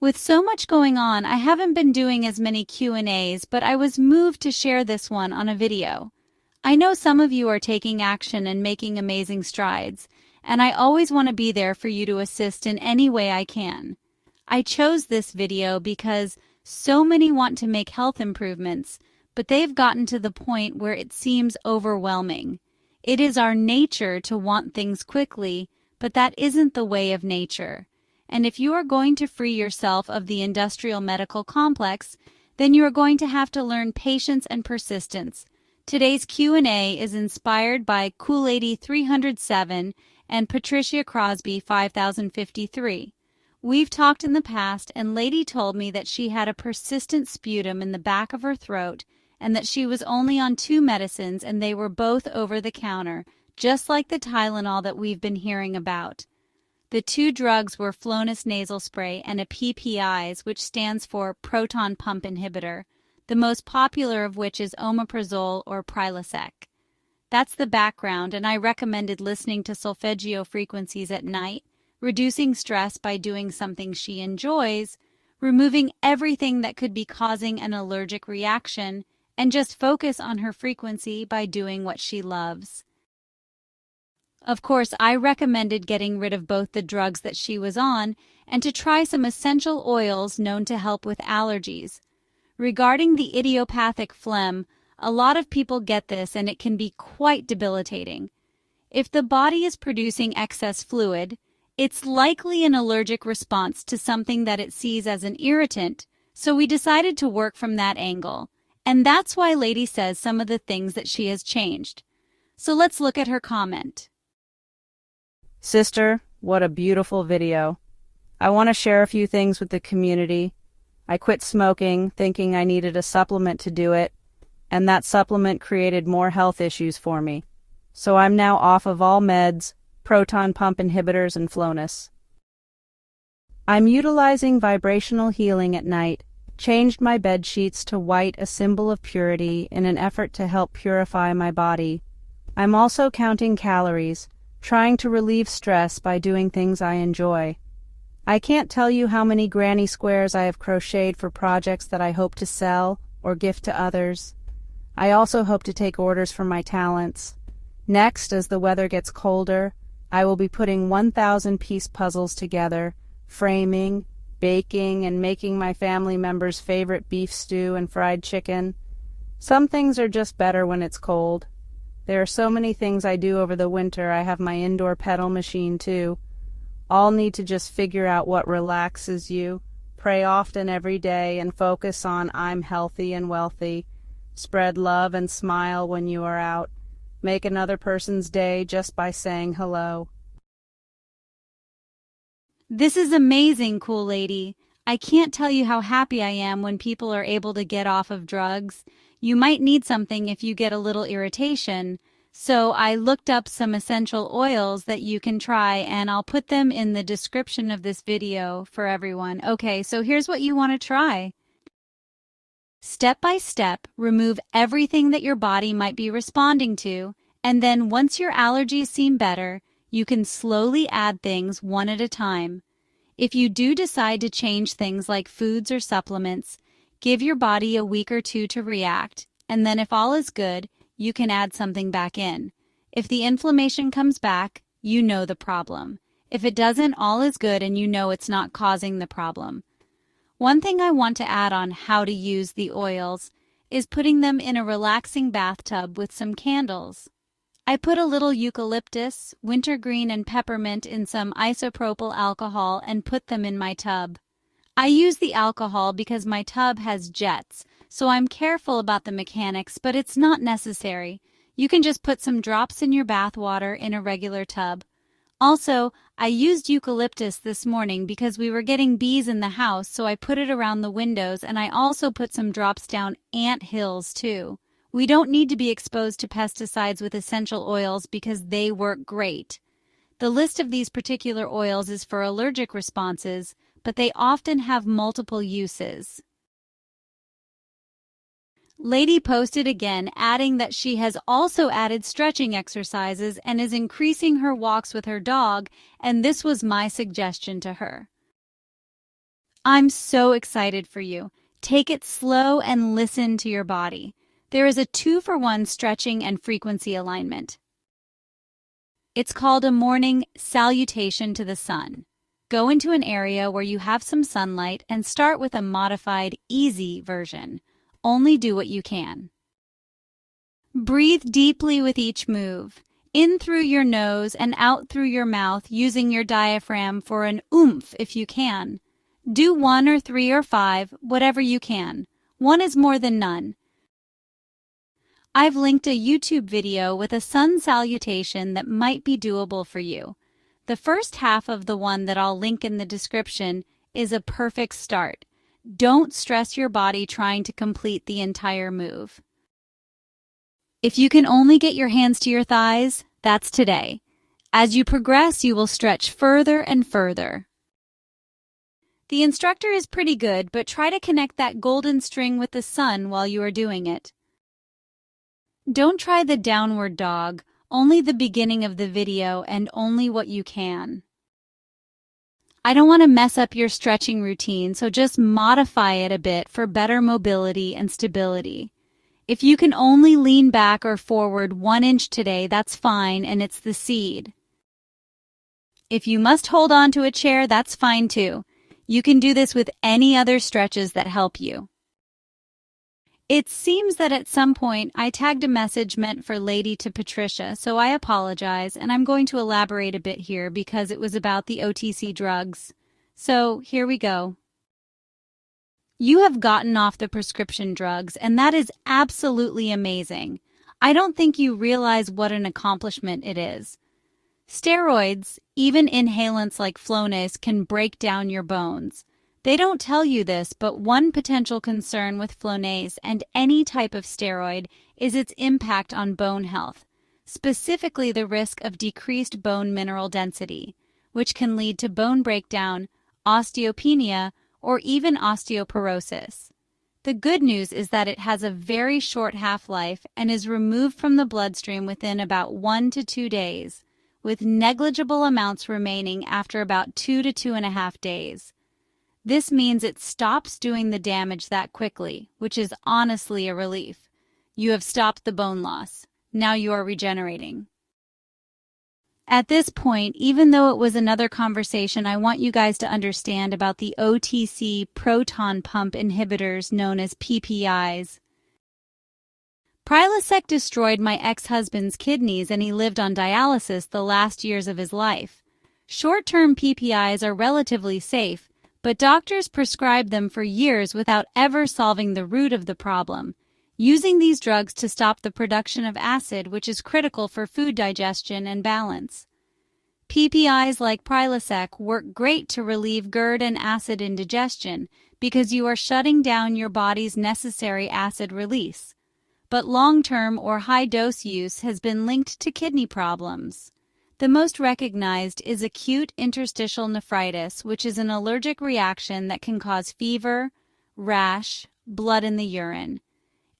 With so much going on, I haven't been doing as many Q&As, but I was moved to share this one on a video. I know some of you are taking action and making amazing strides, and I always want to be there for you to assist in any way I can. I chose this video because so many want to make health improvements, but they've gotten to the point where it seems overwhelming. It is our nature to want things quickly, but that isn't the way of nature. And if you are going to free yourself of the industrial medical complex, then you are going to have to learn patience and persistence. Today's Q&A is inspired by Kool-Lady 307 and Patricia Crosby 5053. We've talked in the past, and Lady told me that she had a persistent sputum in the back of her throat and that she was only on 2 medicines and they were both over the counter, just like the Tylenol that we've been hearing about. The 2 drugs were Flonase nasal spray and a PPIs, which stands for proton pump inhibitor, the most popular of which is omeprazole or Prilosec. That's the background, and I recommended listening to solfeggio frequencies at night, reducing stress by doing something she enjoys, removing everything that could be causing an allergic reaction, and just focus on her frequency by doing what she loves. Of course, I recommended getting rid of both the drugs that she was on and to try some essential oils known to help with allergies. Regarding the idiopathic phlegm, a lot of people get this and it can be quite debilitating. If the body is producing excess fluid, it's likely an allergic response to something that it sees as an irritant, so we decided to work from that angle. And that's why Lady says some of the things that she has changed. So let's look at her comment. Sister, what a beautiful video. I want to share a few things with the community. I quit smoking, thinking I needed a supplement to do it, and that supplement created more health issues for me. So I'm now off of all meds, proton pump inhibitors, and Flonase. I'm utilizing vibrational healing at night, changed my bed sheets to white, a symbol of purity, in an effort to help purify my body. I'm also counting calories, trying to relieve stress by doing things I enjoy. I can't tell you how many granny squares I have crocheted for projects that I hope to sell or gift to others. I also hope to take orders for my talents. Next, as the weather gets colder, I will be putting 1,000-piece puzzles together, framing, baking, and making my family members' favorite beef stew and fried chicken. Some things are just better when it's cold. There are so many things I do over the winter. I have my indoor pedal machine too. All need to just figure out what relaxes you, pray often every day, and focus on I'm healthy and wealthy. Spread love and smile when you are out. Make another person's day just by saying hello. This is amazing, Cool Lady. I can't tell you how happy I am when people are able to get off of drugs. You might need something if you get a little irritation. So I looked up some essential oils that you can try, and I'll put them in the description of this video for everyone. Okay, so here's what you want to try. Step by step, remove everything that your body might be responding to, and then once your allergies seem better, you can slowly add things one at a time. If you do decide to change things like foods or supplements, give your body a week or 2 to react, and then if all is good, you can add something back in. If the inflammation comes back, you know the problem. If it doesn't, all is good and you know it's not causing the problem. One thing I want to add on how to use the oils is putting them in a relaxing bathtub with some candles. I put a little eucalyptus, wintergreen, and peppermint in some isopropyl alcohol and put them in my tub. I use the alcohol because my tub has jets, so I'm careful about the mechanics, but it's not necessary. You can just put some drops in your bath water in a regular tub. Also, I used eucalyptus this morning because we were getting bees in the house, so I put it around the windows, and I also put some drops down ant hills too. We don't need to be exposed to pesticides with essential oils because they work great. The list of these particular oils is for allergic responses, but they often have multiple uses. Lady posted again, adding that she has also added stretching exercises and is increasing her walks with her dog, and this was my suggestion to her. I'm so excited for you. Take it slow and listen to your body. There is a 2-for-1 stretching and frequency alignment. It's called a morning salutation to the sun. Go into an area where you have some sunlight and start with a modified, easy version. Only do what you can. Breathe deeply with each move, in through your nose and out through your mouth using your diaphragm for an oomph if you can. Do 1 or 3 or 5, whatever you can. 1 is more than none. I've linked a YouTube video with a sun salutation that might be doable for you. The first half of the one that I'll link in the description is a perfect start. Don't stress your body trying to complete the entire move. If you can only get your hands to your thighs, that's today. As you progress, you will stretch further and further. The instructor is pretty good, but try to connect that golden string with the sun while you are doing it. Don't try the downward dog, only the beginning of the video and only what you can. I don't want to mess up your stretching routine, so just modify it a bit for better mobility and stability. If you can only lean back or forward 1 inch today, that's fine, and it's the seed. If you must hold on to a chair, that's fine too. You can do this with any other stretches that help you. It seems that at some point I tagged a message meant for Lady to Patricia, so I apologize, and I'm going to elaborate a bit here because it was about the OTC drugs. So here we go. You have gotten off the prescription drugs, and that is absolutely amazing. I don't think you realize what an accomplishment it is. Steroids, even inhalants like Flonase, can break down your bones. They don't tell you this, but one potential concern with Flonase and any type of steroid is its impact on bone health, specifically the risk of decreased bone mineral density, which can lead to bone breakdown, osteopenia, or even osteoporosis. The good news is that it has a very short half-life and is removed from the bloodstream within about 1 to 2 days, with negligible amounts remaining after about 2 to 2.5 days. This means it stops doing the damage that quickly, which is honestly a relief. You have stopped the bone loss. Now you are regenerating. At this point, even though it was another conversation, I want you guys to understand about the OTC proton pump inhibitors known as PPIs. Prilosec destroyed my ex-husband's kidneys and he lived on dialysis the last years of his life. Short-term PPIs are relatively safe, but doctors prescribe them for years without ever solving the root of the problem, using these drugs to stop the production of acid, which is critical for food digestion and balance. PPIs like Prilosec work great to relieve GERD and acid indigestion because you are shutting down your body's necessary acid release. But long-term or high-dose use has been linked to kidney problems. The most recognized is acute interstitial nephritis, which is an allergic reaction that can cause fever, rash, blood in the urine.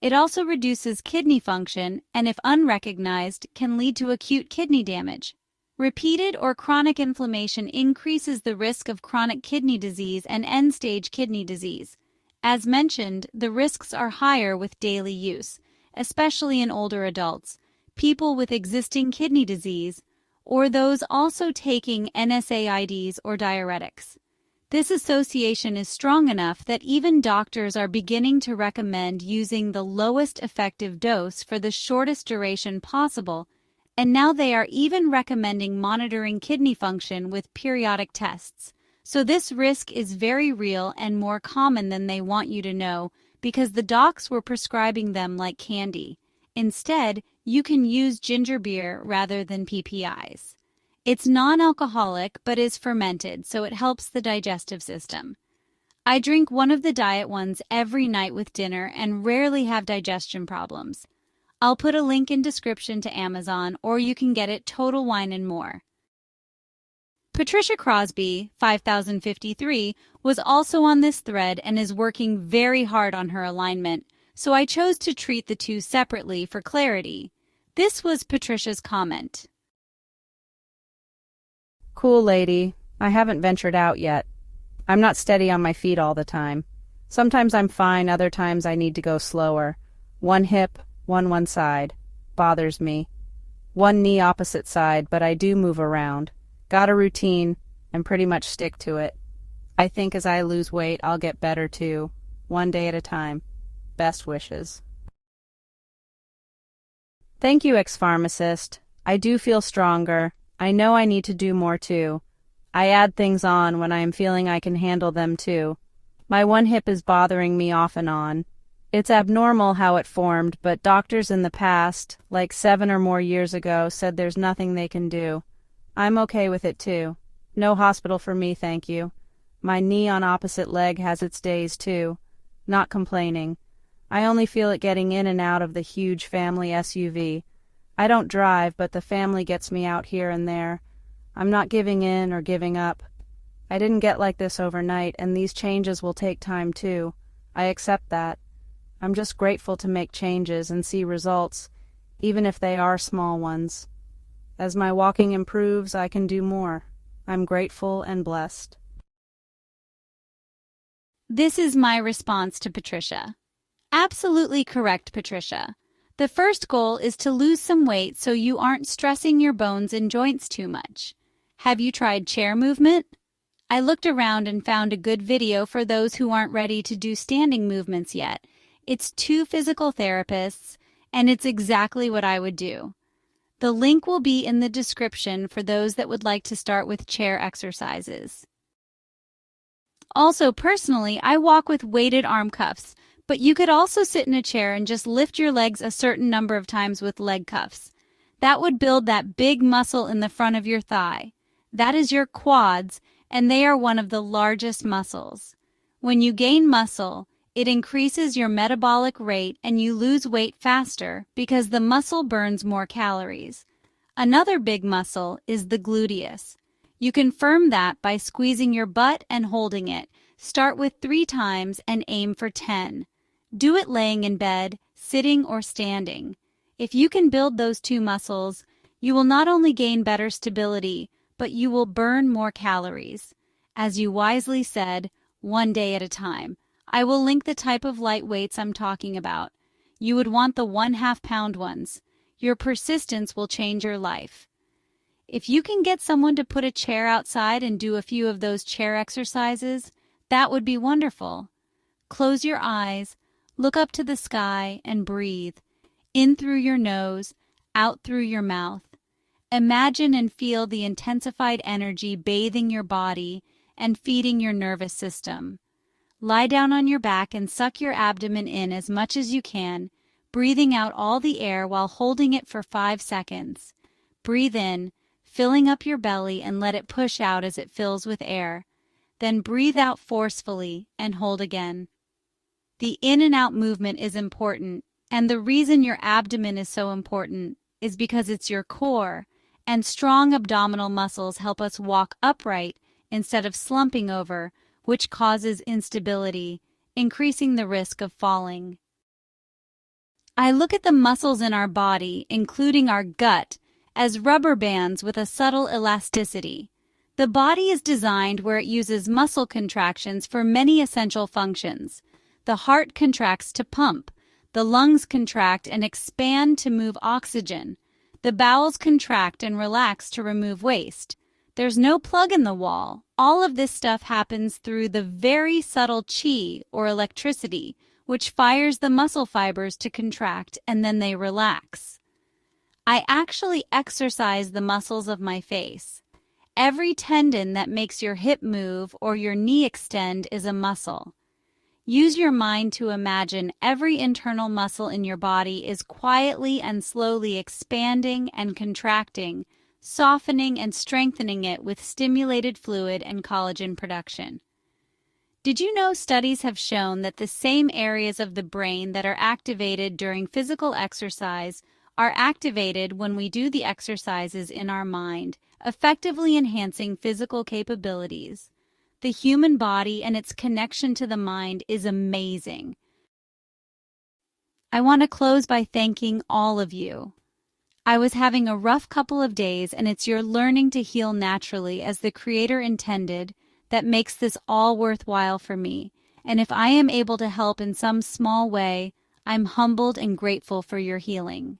It also reduces kidney function and, if unrecognized, can lead to acute kidney damage. Repeated or chronic inflammation increases the risk of chronic kidney disease and end-stage kidney disease. As mentioned, the risks are higher with daily use, especially in older adults, people with existing kidney disease, or those also taking NSAIDs or diuretics. This association is strong enough that even doctors are beginning to recommend using the lowest effective dose for the shortest duration possible, and now they are even recommending monitoring kidney function with periodic tests. So this risk is very real and more common than they want you to know because the docs were prescribing them like candy. Instead, you can use ginger beer rather than PPIs. It's non-alcoholic but is fermented, so it helps the digestive system. I drink one of the diet ones every night with dinner and rarely have digestion problems. I'll put a link in description to Amazon, or you can get it Total Wine & More. Patricia Crosby, 5053, was also on this thread and is working very hard on her alignment, so I chose to treat the two separately for clarity. This was Patricia's comment. Cool, lady. I haven't ventured out yet. I'm not steady on my feet all the time. Sometimes I'm fine, other times I need to go slower. One hip, one side. Bothers me. One knee opposite side, but I do move around. Got a routine, and pretty much stick to it. I think as I lose weight, I'll get better too. One day at a time. Best wishes. Thank you, ex-pharmacist. I do feel stronger. I know I need to do more too. I add things on when I am feeling I can handle them too. My one hip is bothering me off and on. It's abnormal how it formed, but doctors in the past, like 7 or more years ago, said there's nothing they can do. I'm okay with it too. No hospital for me, thank you. My knee on opposite leg has its days too. Not complaining. I only feel it getting in and out of the huge family SUV. I don't drive, but the family gets me out here and there. I'm not giving in or giving up. I didn't get like this overnight, and these changes will take time too. I accept that. I'm just grateful to make changes and see results, even if they are small ones. As my walking improves, I can do more. I'm grateful and blessed. This is my response to Patricia. Absolutely correct, Patricia. The first goal is to lose some weight so you aren't stressing your bones and joints too much. Have you tried chair movement? I looked around and found a good video for those who aren't ready to do standing movements yet. It's 2 physical therapists, and it's exactly what I would do. The link will be in the description for those that would like to start with chair exercises. Also, personally, I walk with weighted arm cuffs, but you could also sit in a chair and just lift your legs a certain number of times with leg cuffs. That would build that big muscle in the front of your thigh. That is your quads, and they are one of the largest muscles. When you gain muscle, it increases your metabolic rate and you lose weight faster because the muscle burns more calories. Another big muscle is the gluteus. You confirm that by squeezing your butt and holding it. Start with 3 times and aim for 10. Do it laying in bed, sitting, or standing. If you can build those 2 muscles, you will not only gain better stability, but you will burn more calories. As you wisely said, one day at a time. I will link the type of light weights I'm talking about. You would want the 1/2 pound ones. Your persistence will change your life. If you can get someone to put a chair outside and do a few of those chair exercises, that would be wonderful. Close your eyes, look up to the sky, and breathe. In through your nose, out through your mouth. Imagine and feel the intensified energy bathing your body and feeding your nervous system. Lie down on your back and suck your abdomen in as much as you can, breathing out all the air while holding it for 5 seconds. Breathe in, filling up your belly, and let it push out as it fills with air. Then breathe out forcefully and hold again. The in and out movement is important, and the reason your abdomen is so important is because it's your core, and strong abdominal muscles help us walk upright instead of slumping over, which causes instability, increasing the risk of falling. I look at the muscles in our body, including our gut, as rubber bands with a subtle elasticity. The body is designed where it uses muscle contractions for many essential functions. The heart contracts to pump, the lungs contract and expand to move oxygen, the bowels contract and relax to remove waste. There's no plug in the wall. All of this stuff happens through the very subtle chi, or electricity, which fires the muscle fibers to contract and then they relax. I actually exercise the muscles of my face. Every tendon that makes your hip move or your knee extend is a muscle. Use your mind to imagine every internal muscle in your body is quietly and slowly expanding and contracting, softening and strengthening it with stimulated fluid and collagen production. Did you know studies have shown that the same areas of the brain that are activated during physical exercise are activated when we do the exercises in our mind, effectively enhancing physical capabilities? The human body and its connection to the mind is amazing. I want to close by thanking all of you. I was having a rough couple of days, and it's your learning to heal naturally as the Creator intended that makes this all worthwhile for me. And if I am able to help in some small way, I'm humbled and grateful for your healing.